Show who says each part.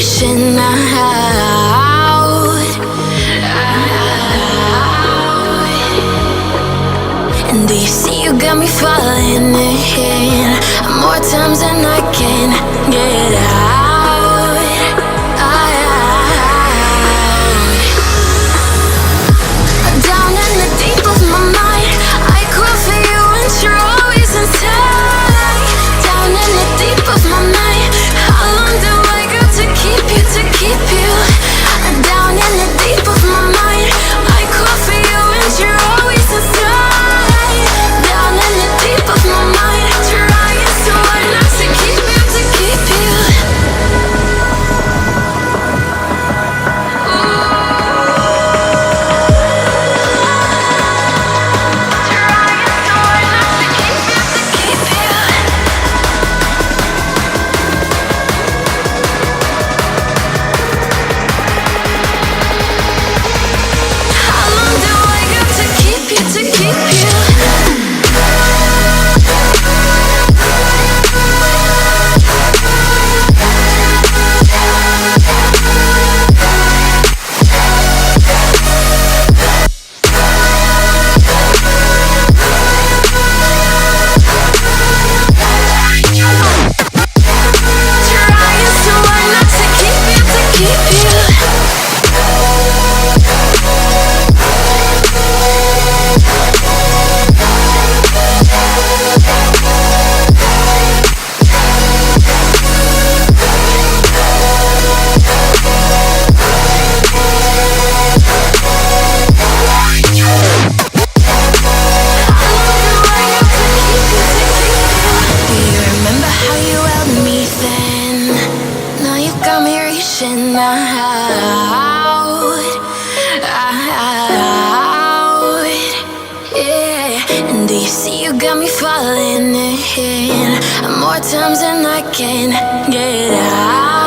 Speaker 1: reaching out. And do you see you got me falling in more times than I can get out. Down in the deep of my mind, I crawl for you and you're always inside. Down in the deep of my mind, how long do I got to keep you, to keep you? Down in the deep of my mind, I crawl for you and you're always inside. Down in the deep of my mind, trying so hard not to keep you, to keep you. Do you see you got me falling in more times than I can get out?